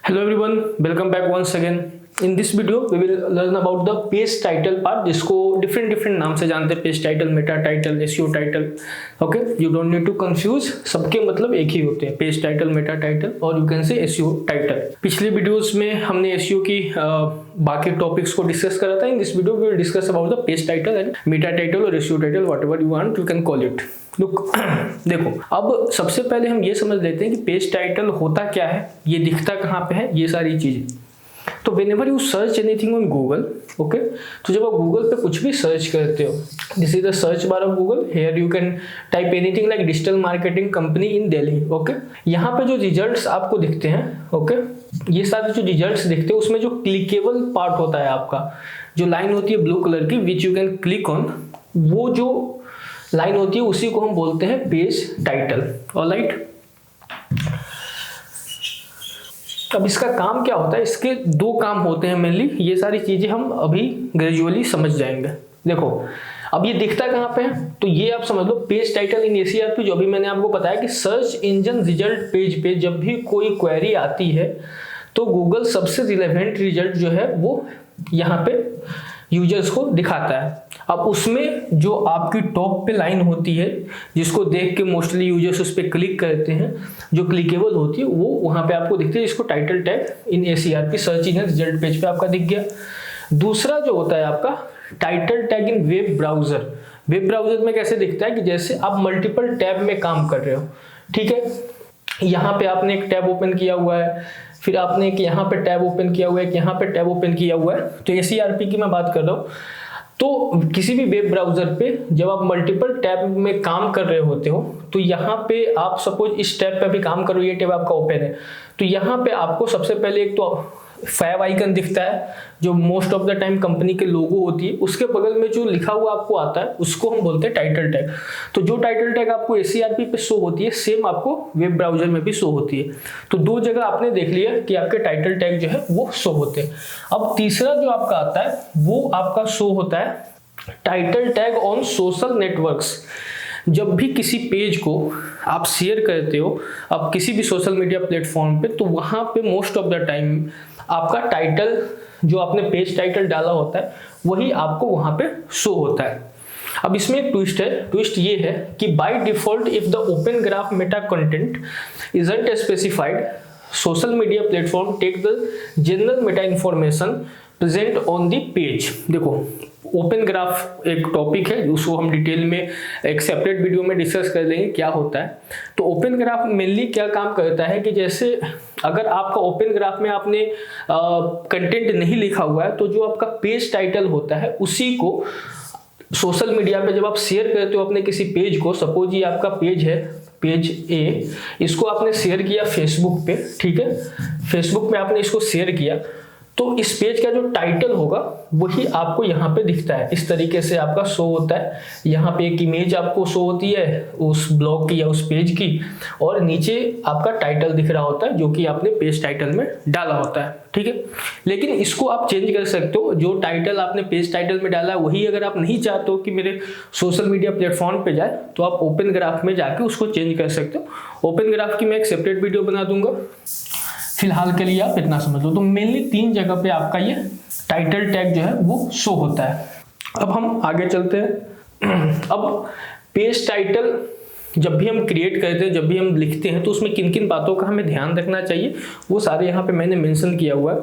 Hello everyone, welcome back once again. In this video we will learn about the page title part, जिसको different नाम से जानते हैं, page title, meta title, SEO title. Okay, you don't need to confuse, सबके मतलब एक ही होते हैं, पेज टाइटल, मेटा टाइटल और you can say SEO title. पिछले वीडियोस में हमने एसईओ की बाकी टॉपिक्स को डिस्कस करा था. In this video we will discuss about the page title and meta title और SEO title, whatever you want you can call it. देखो, अब सबसे पहले हम ये समझ लेते हैं कि पेज टाइटल होता क्या है, ये दिखता कहाँ पे है, ये सारी चीजें. तो whenever you search anything on Google, okay, तो जब आप गूगल पे कुछ भी सर्च करते हो, this is the search bar of Google. Here you can type anything like digital marketing company in Delhi. Okay, यहाँ पे जो रिजल्ट्स आपको दिखते हैं, ओके, ये सारे जो रिजल्ट्स दिखते हैं उसमें जो क्लिकेबल पार्ट होता है, आपका जो लाइन होती है ब्लू कलर की which you can click on, वो जो लाइन होती है उसी को हम बोलते हैं पेज टाइटल. ऑलराइट, अब इसका काम क्या होता है, इसके दो काम होते हैं मेनली. ये सारी चीजें हम अभी ग्रेजुअली समझ जाएंगे. देखो, अब ये दिखता कहाँ पे है, तो ये आप समझ लो पेज टाइटल इन एसीआरपी. जो अभी मैंने आपको बताया कि सर्च इंजन रिजल्ट पेज पे जब भी कोई क्वेरी आती है तो गूगल सबसे रिलेवेंट रिजल्ट जो है वो यहाँ पे यूजर्स को दिखाता है. अब उसमें जो आपकी टॉप पे लाइन होती है जिसको देख के मोस्टली यूजर्स उस पर क्लिक करते हैं, जो क्लिकेबल होती है वो वहां पे आपको दिखती है, जिसको title tag in SERP search engine result page पे आपका दिख गया. दूसरा जो होता है आपका title tag in web browser. Web browser में कैसे दिखता है कि जैसे आप मल्टीपल टैब में काम कर रहे हो, ठीक है, यहाँ पे आपने एक टैब ओपन किया हुआ है, फिर आपने एक यहाँ पे टैब ओपन किया हुआ है, एक यहाँ पे टैब ओपन किया हुआ है. तो एसीआरपी की मैं बात कर रहा हूँ. तो किसी भी वेब ब्राउजर पे जब आप मल्टीपल टैब में काम कर रहे होते हो तो यहाँ पे आप सपोज इस टैब पे भी काम करो, ये टैब आपका ओपन है, तो यहाँ पे आपको सबसे पहले एक तो फैब आइकन दिखता है जो most of the time company के लोगो होती है. उसके बगल में जो लिखा हुआ आपको आता है उसको हम बोलते हैं टाइटल टैग. तो जो टाइटल टैग आपको एसीआरपी पे शो होती है सेम आपको वेब ब्राउजर में भी शो होती है. तो दो जगह आपने देख लिया कि आपके टाइटल टैग जो है वो शो होते हैं. अब तीसरा जो आपका आता है वो आपका शो होता है title tag on social networks. जब भी किसी पेज को आप शेयर करते हो आप किसी भी सोशल मीडिया प्लेटफॉर्म पे, तो वहां पे मोस्ट ऑफ द टाइम आपका टाइटल जो आपने पेज टाइटल डाला होता है वही आपको वहां पे शो होता है. अब इसमें एक ट्विस्ट है. ट्विस्ट ये है कि by default if the open graph meta content isn't specified, social media platform take the general meta information present on the page. देखो, ओपन ग्राफ एक टॉपिक है, उसको हम डिटेल में एक सेपरेट वीडियो में डिस्कस कर लेंगे क्या होता है. तो ओपन ग्राफ मेनली क्या काम करता है कि जैसे अगर आपका ओपन ग्राफ में आपने कंटेंट नहीं लिखा हुआ है तो जो आपका पेज टाइटल होता है उसी को सोशल मीडिया पे जब आप शेयर करते हो अपने किसी पेज को, सपोज ये आपका पेज है, पेज ए, इसको आपने शेयर किया फेसबुक पे, ठीक है, फेसबुक पे आपने इसको शेयर किया, तो इस पेज का जो टाइटल होगा वही आपको यहाँ पे दिखता है. इस तरीके से आपका शो होता है. यहाँ पे एक इमेज आपको शो होती है उस ब्लॉग की या उस पेज की, और नीचे आपका टाइटल दिख रहा होता है जो कि आपने पेज टाइटल में डाला होता है, ठीक है. लेकिन इसको आप चेंज कर सकते हो. जो टाइटल आपने पेज टाइटल में डाला है वही अगर आप नहीं चाहते हो कि मेरे सोशल मीडिया प्लेटफॉर्म पे जाए तो आप ओपन ग्राफ में जाके उसको चेंज कर सकते हो. ओपन ग्राफ की मैं एक सेपरेट वीडियो बना दूंगा, फिलहाल के लिए आप इतना समझ लो. तो मेनली तीन जगह पे आपका ये टाइटल टैग जो है वो शो होता है. अब हम आगे चलते हैं. अब पेज टाइटल जब भी हम क्रिएट करते हैं, जब भी हम लिखते हैं, तो उसमें किन किन बातों का हमें ध्यान रखना चाहिए वो सारे यहाँ पे मैंने मेंशन किया हुआ है.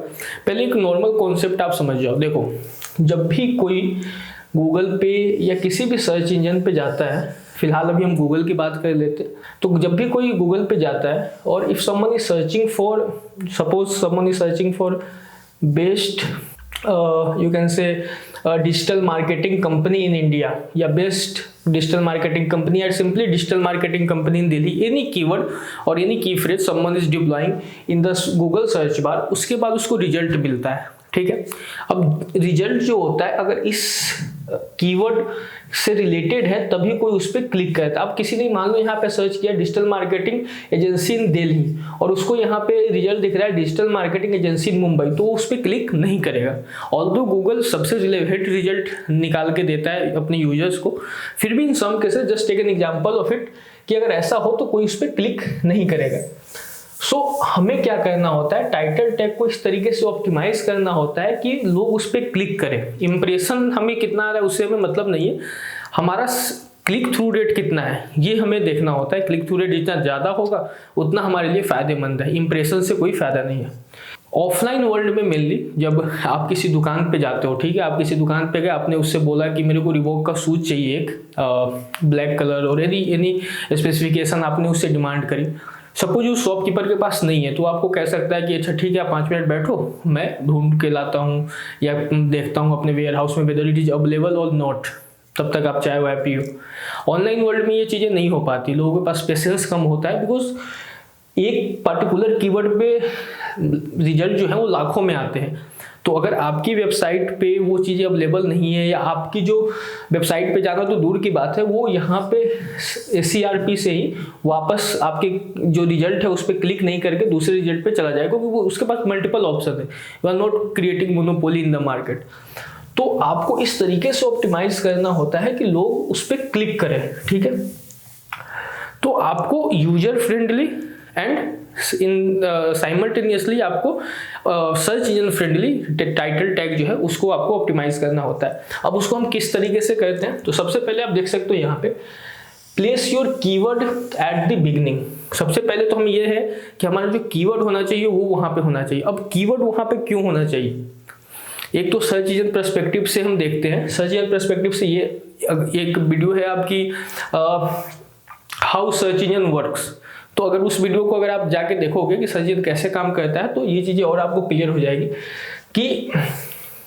पहले एक नॉर्मल कॉन्सेप्ट आप समझ जाओ. देखो, जब भी कोई गूगल पे या किसी भी सर्च इंजन पे जाता है, फिलहाल अभी हम गूगल की बात कर लेते हैं, तो जब भी कोई गूगल पे जाता है और if someone is searching for, suppose someone is searching for best you can से digital marketing company in India या बेस्ट डिजिटल मार्केटिंग कंपनी या सिंपली डिजिटल मार्केटिंग कंपनी इन दिल्ली, एनी कीवर्ड और एनी की phrase someone is deploying in the Google search bar, उसके बाद उसको result मिलता है, ठीक है. अब रिजल्ट जो होता है अगर इस कीवर्ड से रिलेटेड है तभी कोई उस पर क्लिक करता है. अब किसी ने मान लो यहाँ पे सर्च किया digital marketing agency in Delhi और उसको यहाँ पे रिजल्ट दिख रहा है digital marketing agency in Mumbai, तो उस पर क्लिक नहीं करेगा. ऑल्दो गूगल सबसे रिलेवेंट रिजल्ट निकाल के देता है अपने यूजर्स को, फिर भी in some cases just take an example of it कि अगर ऐसा हो तो कोई उस पर क्लिक नहीं करेगा. सो हमें क्या करना होता है, टाइटल टैग को इस तरीके से ऑप्टिमाइज करना होता है कि लोग उस पर क्लिक करें। इंप्रेशन हमें कितना आ रहा है उससे हमें मतलब नहीं है, हमारा क्लिक थ्रू रेट कितना है ये हमें देखना होता है। क्लिक थ्रू रेट जितना ज़्यादा होगा उतना हमारे लिए फ़ायदेमंद है, इंप्रेशन से कोई फ़ायदा नहीं है। ऑफलाइन वर्ल्ड में मेनली जब आप किसी दुकान पे जाते हो, ठीक है, आप किसी दुकान पे गए, आपने उससे बोला कि मेरे को रिबॉक का शूज चाहिए एक ब्लैक कलर और एनी स्पेसिफिकेशन आपने उससे डिमांड करी। सपोज उस शॉपकीपर के पास नहीं है तो आपको कह सकता है कि अच्छा ठीक है आप 5 मिनट बैठो, मैं ढूंढ के लाता हूँ या देखता हूँ अपने वेयर हाउस में वेदर इट इज अवेलेबल और नॉट, तब तक आप चाहे वाय पियो। ऑनलाइन वर्ल्ड में ये चीज़ें नहीं हो पाती, लोगों के पास पेशेंस कम होता है, बिकॉज एक पर्टिकुलर कीवर्ड पे रिजल्ट जो है वो लाखों में आते हैं। तो अगर आपकी वेबसाइट पे वो चीज़ें अवेलेबल नहीं है या आपकी जो वेबसाइट पे जाना तो दूर की बात है, वो यहाँ पे SERP से ही वापस आपके जो रिजल्ट है उस पर क्लिक नहीं करके दूसरे रिजल्ट पे चला जाएगा, क्योंकि वो उसके पास मल्टीपल ऑप्शन है। You are not creating monopoly in the market. तो आपको इस तरीके से ऑप्टिमाइज करना होता है कि लोग उस पर क्लिक करें, ठीक है। तो आपको user friendly and in simultaneously आपको search engine friendly title tag जो है उसको आपको ऑप्टिमाइज करना होता है। अब उसको हम किस तरीके से करते हैं, तो सबसे पहले आप देख सकते हो यहाँ पे place your keyword at the beginning. सबसे पहले तो हम ये है कि हमारा जो कीवर्ड होना चाहिए वो वहाँ पे होना चाहिए। अब कीवर्ड वहाँ पे क्यों होना चाहिए, एक तो सर्च इंजन पर्सपेक्टिव से हम देखते हैं। सर्च इंजन पर्सपेक्टिव से ये एक वीडियो है आपकी हाउ सर्च इंजन वर्क्स, तो अगर उस वीडियो को अगर आप जाके देखोगे कि सर्च इंजन कैसे काम करता है तो ये चीज़ें और आपको क्लियर हो जाएगी कि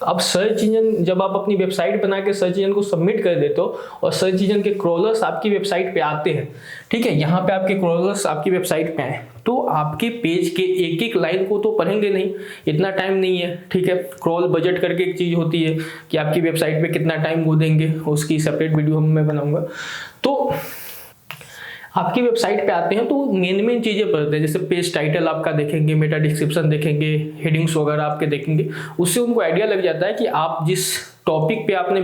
अब सर्च इंजन जब आप अपनी वेबसाइट बना के सर्च इंजन को सबमिट कर देते हो और सर्च इंजन के क्रॉलर्स आपकी वेबसाइट पे आते हैं, ठीक है, यहाँ पे आपके क्रॉलर्स आपकी वेबसाइट पे आए तो आपके पेज के एक एक लाइन को तो पढ़ेंगे नहीं, इतना टाइम नहीं है, ठीक है। क्रॉल बजट करके एक चीज़ होती है कि आपकी वेबसाइट पे कितना टाइम वो देंगे, उसकी सेपरेट वीडियो मैं बनाऊंगा। तो आपकी वेबसाइट पे आते हैं तो मेन चीज़ें पढ़ते हैं, जैसे पेज टाइटल आपका देखेंगे, मेटा डिस्क्रिप्शन देखेंगे, हेडिंग्स वगैरह आपके देखेंगे। उससे उनको आइडिया लग जाता है कि आप जिस टॉपिक पे आपने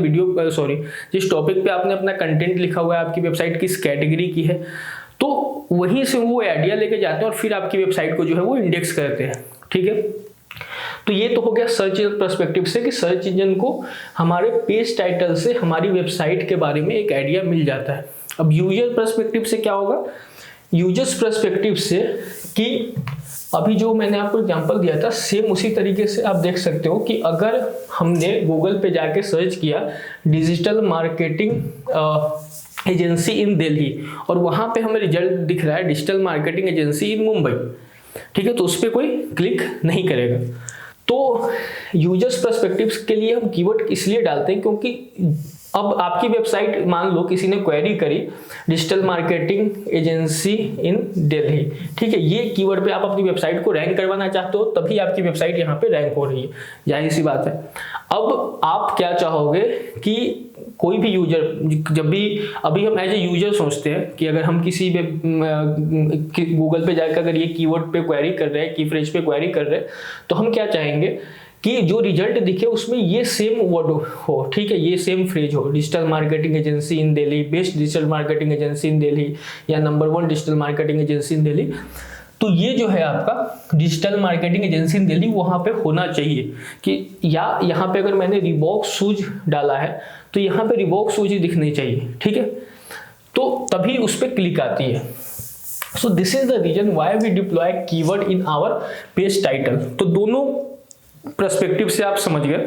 जिस टॉपिक पे आपने अपना कंटेंट लिखा हुआ है आपकी वेबसाइट किस कैटेगरी की है, तो वहीं से वो आइडिया लेके जाते हैं और फिर आपकी वेबसाइट को जो है वो इंडेक्स करते हैं, ठीक है। तो ये तो हो गया सर्च इंजन पर्सपेक्टिव से कि सर्च इंजन को हमारे पेज टाइटल से हमारी वेबसाइट के बारे में एक आइडिया मिल जाता है। अब यूजर पर्सपेक्टिव से क्या होगा, यूजर्स पर्सपेक्टिव से कि अभी जो मैंने आपको एग्जांपल दिया था सेम उसी तरीके से आप देख सकते हो कि अगर हमने गूगल पे जाके सर्च किया digital marketing agency in Delhi और वहाँ पे हमें रिजल्ट दिख रहा है digital marketing agency in Mumbai, ठीक है, तो उस पर कोई क्लिक नहीं करेगा। तो यूजर्स पर्सपेक्टिव के लिए हम कीवर्ड इसलिए डालते हैं क्योंकि अब आपकी वेबसाइट मान लो किसी ने क्वेरी करी digital marketing agency in Delhi, ठीक है, ये कीवर्ड पे आप अपनी वेबसाइट को रैंक करवाना चाहते हो तभी आपकी वेबसाइट यहाँ पे रैंक हो रही है, जाहिर सी बात है। अब आप क्या चाहोगे कि कोई भी यूजर जब भी अभी हम एज ए यूजर सोचते हैं कि अगर हम किसी गूगल पे जाकर अगर ये कीवर्ड पे क्वेरी कर रहे हैं, की फ्रेज पे क्वेरी कर रहे हैं, तो हम क्या चाहेंगे कि जो रिजल्ट दिखे उसमें ये सेम वर्ड हो, ठीक है, ये सेम फ्रेज हो, digital marketing agency in Delhi, best digital marketing agency in Delhi या number 1 digital marketing agency in Delhi. तो ये जो है आपका digital marketing agency in Delhi वहाँ पे होना चाहिए कि या यहाँ पे अगर मैंने रिबॉक शूज डाला है तो यहाँ पे रिबॉक शूज ही दिखनी चाहिए, ठीक है, तो तभी उस पर क्लिक आती है। So this is the reason why we deploy keyword in our page title. तो दोनों पर्सपेक्टिव से आप समझ गए,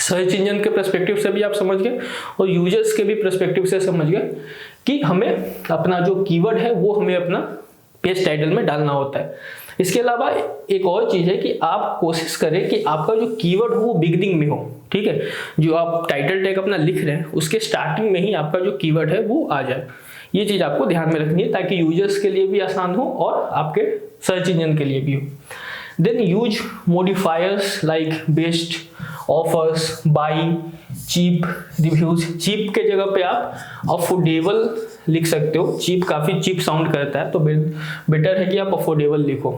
सर्च इंजन के पर्सपेक्टिव से भी आप समझ गए और यूजर्स के भी पर्सपेक्टिव से समझ गए कि हमें अपना जो कीवर्ड है वो हमें अपना पेज टाइटल में डालना होता है। इसके अलावा एक और चीज़ है कि आप कोशिश करें कि आपका जो कीवर्ड हो वो बिगनिंग में हो, ठीक है, जो आप टाइटल टैग अपना लिख रहे हैं उसके स्टार्टिंग में ही आपका जो कीवर्ड है वो आ जाए। ये चीज़ आपको ध्यान में रखनी है ताकि यूजर्स के लिए भी आसान हो और आपके सर्च इंजन के लिए भी हो। Then use modifiers like best, offers, buy, cheap, reviews। cheap के जगह पे आप affordable लिख सकते हो, cheap काफ़ी cheap साउंड करता है तो बेटर है कि आप affordable लिखो।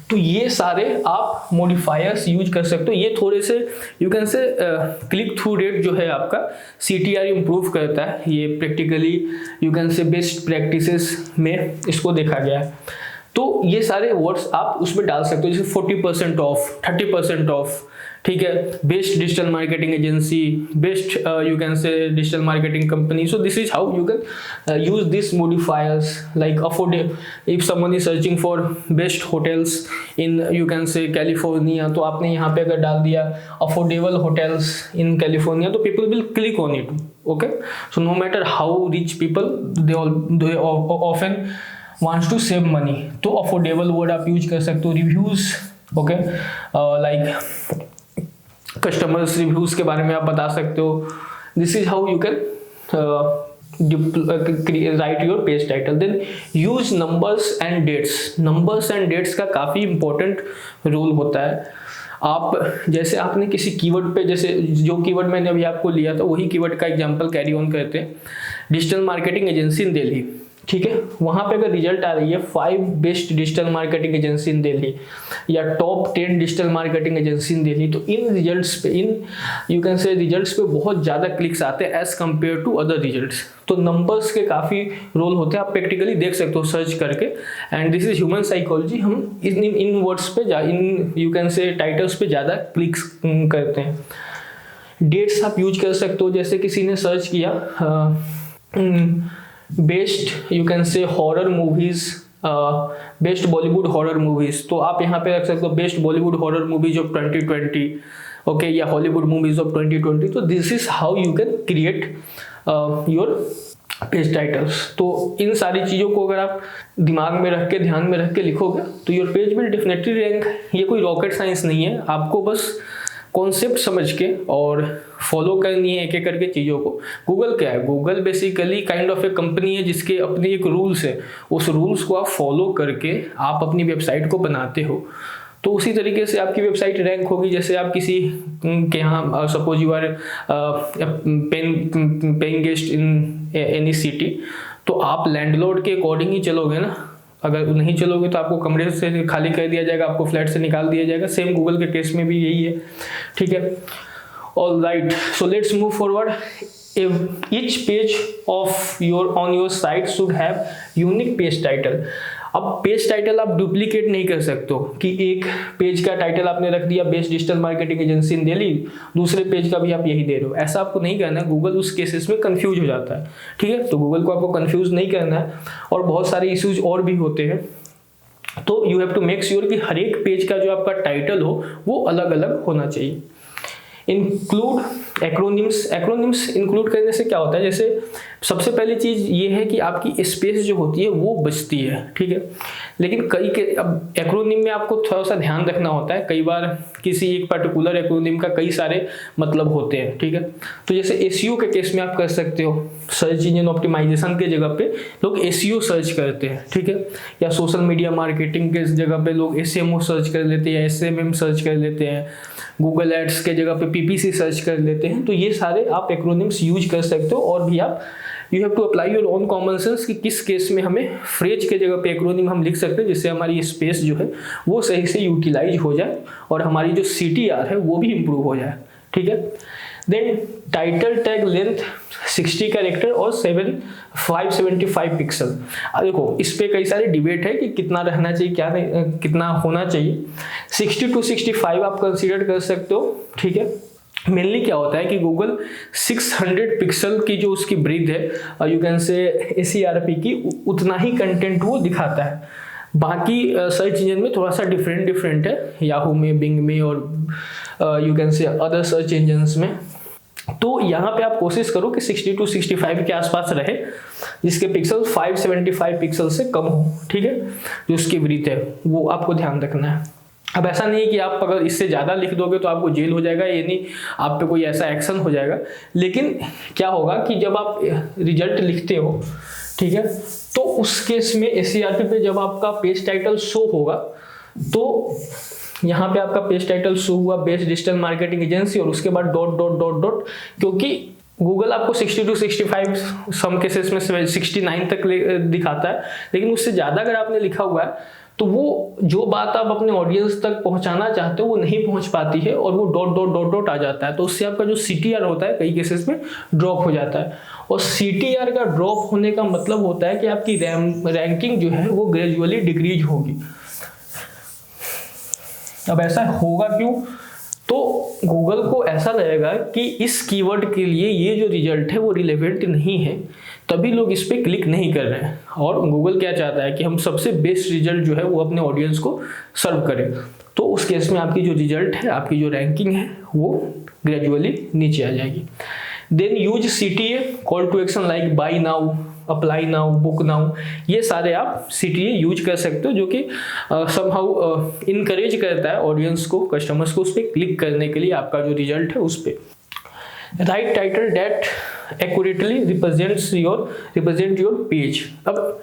तो ये सारे आप मॉडिफायर्स यूज कर सकते हो। ये थोड़े से यू कैन से क्लिक थ्रू रेट जो है आपका CTR इम्प्रूव करता है। ये प्रैक्टिकली यू कैन से बेस्ट प्रैक्टिसेस में इसको देखा गया है। तो ये सारे वर्ड्स आप उसमें डाल सकते हो, जैसे 40% ऑफ, 30% ऑफ, ठीक है, best digital marketing agency, best you can से digital marketing company. So this is how you can use this modifiers like affordable. if someone is searching for best hotels in you can say California, तो आपने यहाँ पे अगर डाल दिया affordable hotels in California, तो people will click on it. Okay, so no matter how rich people, they often wants to save money, तो affordable word आप यूज कर सकते हो. Reviews, okay, like customers reviews के बारे में आप बता सकते हो. This is how you can write your page title. Then use numbers and dates. Numbers and dates का काफ़ी इंपॉर्टेंट रोल होता है. आप जैसे आपने किसी कीवर्ड पे, जैसे जो कीवर्ड मैंने अभी आपको लिया था वही कीवर्ड का एग्जांपल कैरी ऑन करते हैं. Digital marketing agency in Delhi, ठीक है, वहां पे अगर रिजल्ट आ रही है 5 best digital marketing agency in Delhi या top 10 digital marketing agency in Delhi, तो इन रिजल्ट्स पे, इन यू कैन से रिजल्ट्स पे बहुत ज़्यादा क्लिक्स आते हैं as compare to other results. तो नंबर्स के काफ़ी रोल होते हैं, आप प्रैक्टिकली देख सकते हो सर्च करके. And this is human psychology. हम इन वर्ड्स पे, इन यू कैन से टाइटल्स पे ज़्यादा क्लिक्स करते हैं. डेट्स आप यूज कर सकते हो, जैसे किसी ने सर्च किया बेस्ट यू कैन से horror movies, best Bollywood horror movies, तो आप यहाँ पे रख सकते हो best Bollywood horror movies of 2020, okay, या हॉलीवुड मूवीज ऑफ 2020. तो this is how you can create your page titles. तो इन सारी चीज़ों को अगर आप दिमाग में रख के, ध्यान में रख के लिखोगे तो your page will definitely rank. ये कोई रॉकेट साइंस नहीं है, आपको बस कॉन्सेप्ट समझ के और फॉलो करनी है एक एक करके चीज़ों को. गूगल क्या है? Google basically kind of A company है जिसके अपने एक रूल्स है. उस रूल्स को आप फॉलो करके आप अपनी वेबसाइट को बनाते हो, तो उसी तरीके से आपकी वेबसाइट रैंक होगी. जैसे आप किसी के यहाँ suppose you are paying guest in any city, तो आप लैंडलॉर्ड के अकॉर्डिंग ही चलोगे ना. अगर नहीं चलोगे तो आपको कमरे से खाली कर दिया जाएगा, आपको फ्लैट से निकाल दिया जाएगा. सेम गूगल के केस में भी यही है, ठीक है. All right, so let's move forward. Each page of on your site should have unique page title. अब पेज टाइटल आप डुप्लीकेट नहीं कर सकते हो कि एक पेज का टाइटल आपने रख दिया best digital marketing agency in Delhi, दूसरे पेज का भी आप यही दे रहे हो. ऐसा आपको नहीं करना है. गूगल उस केसेस में कंफ्यूज हो जाता है, ठीक है. तो गूगल को आपको कंफ्यूज नहीं करना है. और बहुत सारे इश्यूज और भी होते हैं. तो you have to make sure कि हर एक पेज का जो आपका टाइटल हो वो अलग अलग होना चाहिए. Include acronyms. एक्रोनिम्स इंक्लूड करने से क्या होता है, जैसे सबसे पहली चीज़ ये है कि आपकी स्पेस जो होती है वो बचती है, ठीक है. लेकिन अब एक्रोनिम में आपको थोड़ा सा ध्यान रखना होता है. कई बार किसी एक पर्टिकुलर एक्रोनिम का कई सारे मतलब होते हैं, ठीक है. तो जैसे एसईओ के केस में आप कर सकते हो, सर्च इंजन ऑप्टिमाइजेशन के जगह पे लोग एसईओ सर्च करते हैं, ठीक है. या सोशल मीडिया मार्केटिंग के जगह पे लोग एसएमओ सर्च कर लेते हैं या एसएमएम सर्च कर लेते हैं. गूगल एड्स के जगह पे पीपीसी सर्च कर लेते हैं. तो ये सारे आप एक्रोनिम्स यूज कर सकते हो. और भी आप you have to apply your own common sense कि किस केस में हमें फ्रेज के जगह पे एक्रोनिम हम लिख सकते हैं जिससे हमारी स्पेस जो है वो सही से यूटिलाइज हो जाए और हमारी जो CTR है वो भी इम्प्रूव हो जाए, ठीक है. Then title tag length 60 character और 575 पिक्सल. देखो इस पे कई सारे डिबेट है कि कितना रहना चाहिए, क्या नहीं, कितना होना चाहिए. 60 to 65 आप कंसीडर कर सकते हो, ठीक है. मेनली क्या होता है कि गूगल 600 पिक्सल की जो उसकी ब्रीथ है यू कैन से ACRP की, उतना ही कंटेंट वो दिखाता है. बाकी सर्च इंजन में थोड़ा सा डिफरेंट है, याहू में, बिंग में और यू कैन से अदर सर्च इंजन्स में. तो यहाँ पे आप कोशिश करो कि 60 to 65 के आसपास रहे जिसके पिक्सल 575 पिक्सल से कम हो, ठीक है. जो उसकी ब्रीथ है वो आपको ध्यान रखना है. अब ऐसा नहीं है कि आप अगर इससे ज़्यादा लिख दोगे तो आपको जेल हो जाएगा, ये नहीं आप पे कोई ऐसा एक्शन हो जाएगा. लेकिन क्या होगा कि जब आप रिजल्ट लिखते हो, ठीक है, तो उस केस में ACRP पे जब आपका पेज टाइटल शो होगा तो यहाँ पे आपका पेज टाइटल शो हुआ बेस्ट डिजिटल मार्केटिंग एजेंसी और उसके बाद डॉट डॉट डॉट डॉट, क्योंकि गूगल आपको 60 to 65 सम केसेस में 69 तक दिखाता है. लेकिन उससे ज़्यादा अगर आपने लिखा हुआ है तो वो जो बात आप अपने ऑडियंस तक पहुंचाना चाहते हो वो नहीं पहुंच पाती है और वो डॉट डॉट डॉट डॉट आ जाता है। तो उससे आपका जो CTR होता है कई केसेस में ड्रॉप हो जाता है। और CTR का ड्रॉप होने का मतलब होता है कि आपकी रैंकिंग जो है वो ग्रेजुअली डिक्रीज होगी। अब ऐसा होगा क्यों? तो गूगल को ऐसा लगेगा कि इस कीवर्ड के लिए ये जो रिजल्ट है वो रिलेवेंट नहीं है, तभी लोग इस पर क्लिक नहीं कर रहे हैं। और गूगल क्या चाहता है कि हम सबसे बेस्ट रिजल्ट जो है वो अपने ऑडियंस को सर्व करें। तो उस केस में आपकी जो रिजल्ट है, आपकी जो रैंकिंग है वो ग्रेजुअली नीचे आ जाएगी। Then use CTA, call to action like buy now, apply now, book now, ये सारे आप CTA यूज कर सकते हो, जो कि समहाउ इनकरेज करता है ऑडियंस को, कस्टमर्स को उस पर क्लिक करने के लिए आपका जो रिजल्ट है उस पर। Right title that accurately represent your page. अब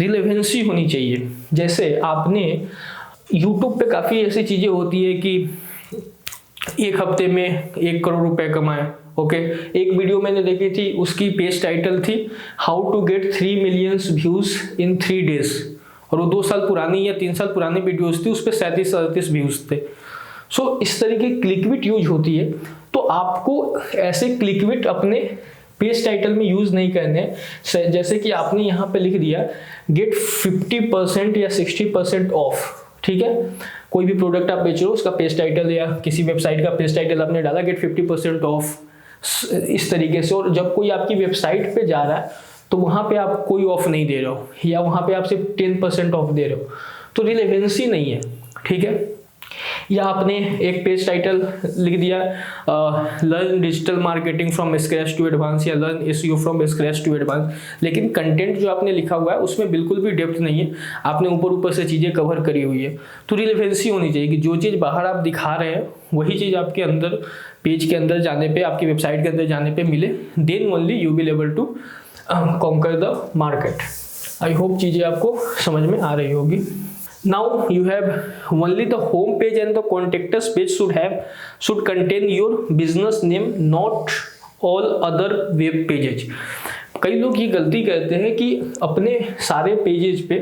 रिलेवेंसी होनी चाहिए। जैसे आपने यूट्यूब पे काफ़ी ऐसी चीज़ें होती है कि एक हफ्ते में 1 करोड़ रुपए कमाए। ओके, एक वीडियो मैंने देखी थी, उसकी पेज टाइटल थी how to get 3 million views in 3 days, और वो 2 साल पुरानी या 3 साल पुरानी वीडियोस थी, उस पर 37-38 व्यूज थे। सो इस तरीके की क्लिकबिट यूज होती है। तो आपको ऐसे क्लिकबिट अपने पेज टाइटल में यूज नहीं करने हैं। जैसे कि आपने यहाँ पे लिख दिया गेट 50% या 60% ऑफ, ठीक है, कोई भी प्रोडक्ट आप बेच रहे हो उसका पेज टाइटल या किसी वेबसाइट का पेज टाइटल आपने डाला गेट 50% ऑफ इस तरीके से, और जब कोई आपकी वेबसाइट पे जा रहा है तो वहां पे आप कोई ऑफ नहीं दे रहे हो, या वहां पे आप सिर्फ 10% ऑफ दे रहे हो, तो रिलेवेंसी नहीं है, ठीक है। या आपने एक पेज टाइटल लिख दिया learn digital marketing from scratch to advance, या learn SEO from scratch to advance, लेकिन कंटेंट जो आपने लिखा हुआ है उसमें बिल्कुल भी डेप्थ नहीं है, आपने ऊपर ऊपर से चीज़ें कवर करी हुई है। तो रिलेवेंसी होनी चाहिए कि जो चीज़ बाहर आप दिखा रहे हैं वही चीज़ आपके अंदर पेज के अंदर जाने पे, आपकी वेबसाइट के अंदर जाने पे मिले, then only you will able to conquer the market. I hope चीज़ें आपको समझ में आ रही होगी। Now you have only the home page and the contact us page should contain your business name, not all other web pages. कई लोग ये गलती करते हैं कि अपने सारे पेजेज पे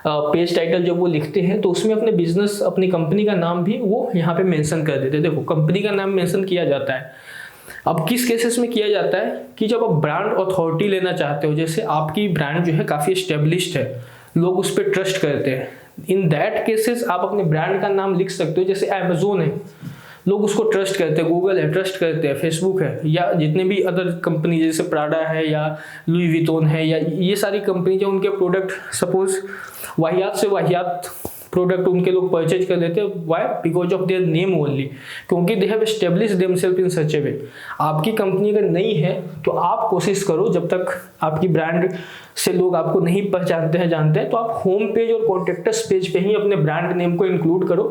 पेज टाइटल जब वो लिखते हैं तो उसमें अपने बिजनेस, अपनी कंपनी का नाम भी वो यहाँ पे मेंशन कर देते हैं। देखो, कंपनी का नाम मेंशन किया जाता है। अब किस केसेस में किया जाता है कि जब आप ब्रांड अथॉरिटी लेना चाहते हो, जैसे आपकी ब्रांड जो है काफ़ी एस्टेब्लिश्ड है, लोग उस पर ट्रस्ट करते हैं, इन दैट केसेस आप अपने ब्रांड का नाम लिख सकते हो। जैसे अमेजोन है, लोग उसको ट्रस्ट करते हैं, गूगल है ट्रस्ट करते हैं, फेसबुक है, या जितने भी अदर कंपनी जैसे प्राडा है या लुई विटोन है, या ये सारी कंपनी जो उनके प्रोडक्ट सपोज वाहियात से वाहियात प्रोडक्ट उनके लोग परचेज कर लेते हैं, why because of their name only, क्योंकि they have established themselves in such a way. आपकी कंपनी अगर नहीं है तो आप कोशिश करो, जब तक आपकी ब्रांड से लोग आपको नहीं पहचानते हैं, जानते हैं, तो आप होम पेज और कॉन्टेक्टस पेज पे ही अपने ब्रांड नेम को इंक्लूड करो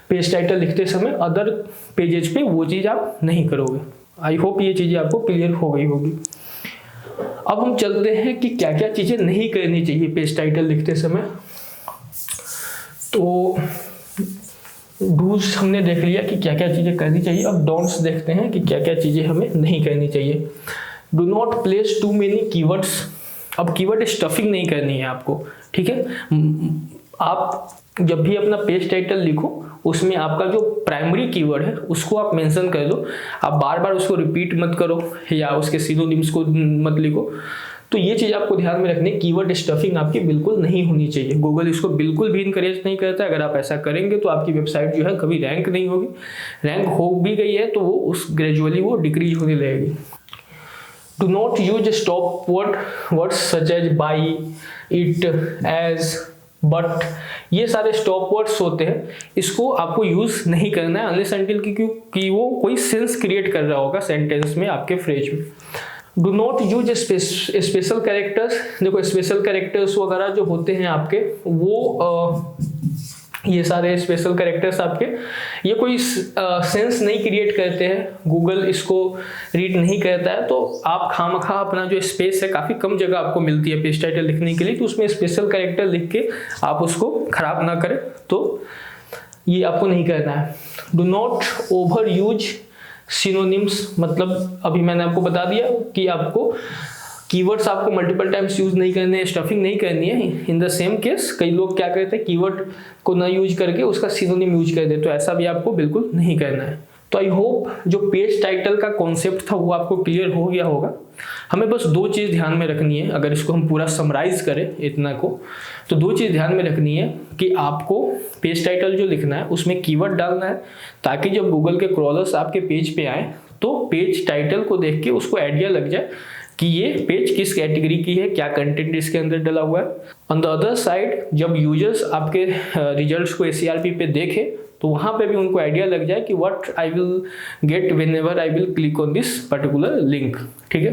पेज टाइटल लिखते समय, अदर पेजेज पे वो चीज़ आप नहीं करोगे। आई होप ये चीज़ें आपको क्लियर हो गई होगी। अब हम चलते हैं कि क्या क्या चीज़ें नहीं करनी चाहिए पेज टाइटल लिखते समय। तो डूज हमने देख लिया कि क्या क्या चीज़ें करनी चाहिए, अब डोंट्स देखते हैं कि क्या क्या चीज़ें हमें नहीं करनी चाहिए। Do not place too many keywords. अब कीवर्ड स्टफिंग नहीं करनी है आपको, ठीक है। आप जब भी अपना पेज टाइटल लिखो उसमें आपका जो प्राइमरी कीवर्ड है उसको आप मेंशन कर दो, आप बार बार उसको रिपीट मत करो या उसके सिनोनिम्स को मत लिखो। तो ये चीज़ आपको ध्यान में रखनी, कीवर्ड स्टफिंग आपकी बिल्कुल नहीं होनी चाहिए। गूगल इसको बिल्कुल भी इनकरेज नहीं करता। अगर आप ऐसा करेंगे तो आपकी वेबसाइट जो है कभी रैंक नहीं होगी, रैंक हो भी गई है तो वो उस ग्रेजुअली वो डिक्रीज होने लगेगी। Do not use stop words such as by, it, as, but, ये सारे स्टॉप वर्ड्स होते हैं, इसको आपको यूज नहीं करना है अनलेस अनटिल कि वो कोई सेंस क्रिएट कर रहा होगा सेंटेंस में, आपके फ्रेज में। Do not use special characters. देखो, स्पेशल कैरेक्टर्स वगैरह जो होते हैं आपके, वो ये सारे स्पेशल कैरेक्टर्स आपके ये कोई सेंस नहीं क्रिएट करते हैं, गूगल इसको रीड नहीं करता है। तो आप खामखा अपना जो स्पेस है, काफ़ी कम जगह आपको मिलती है पेज टाइटल लिखने के लिए, तो उसमें स्पेशल कैरेक्टर लिख के आप उसको खराब ना करें, तो ये आपको नहीं करना है। Do not over use synonyms. मतलब अभी मैंने आपको बता दिया कि आपको कीवर्ड्स आपको मल्टीपल टाइम्स यूज नहीं करने, स्टफिंग नहीं करनी है। इन द सेम केस कई लोग क्या करते हैं, कीवर्ड को ना यूज करके उसका सिनोनिम यूज कर दे, तो ऐसा भी आपको बिल्कुल नहीं करना है। तो आई होप जो पेज टाइटल का कॉन्सेप्ट था वो आपको क्लियर हो गया होगा। हमें बस दो चीज़ ध्यान में रखनी है, अगर इसको हम पूरा समराइज करें इतना को, तो दो चीज़ ध्यान में रखनी है कि आपको पेज टाइटल जो लिखना है उसमें कीवर्ड डालना है, ताकि जब गूगल के क्रॉलर्स आपके पेज पे आए तो पेज टाइटल को देख के उसको आइडिया लग जाए कि ये पेज किस कैटेगरी की है, क्या कंटेंट इसके अंदर डला हुआ है। ऑन द अदर साइड जब यूजर्स आपके रिजल्ट्स को SERP पे देखे तो वहाँ पे भी उनको आइडिया लग जाए कि what I will get when ever I will click on this particular link. ठीक है,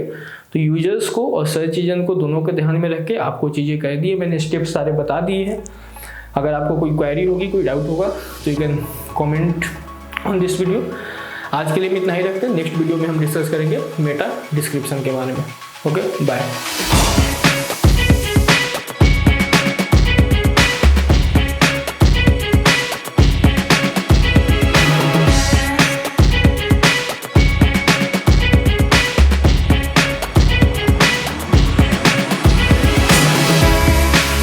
तो यूजर्स को और सर्च इंजन को दोनों को ध्यान में रख के आपको चीज़ें कह दी है, मैंने स्टेप्स सारे बता दिए हैं। अगर आपको कोई क्वेरी होगी, कोई डाउट होगा तो you can comment on this video. आज के लिए हम इतना ही रखते हैं, नेक्स्ट वीडियो में हम डिस्कस करेंगे मेटा डिस्क्रिप्शन के बारे में। Okay, bye.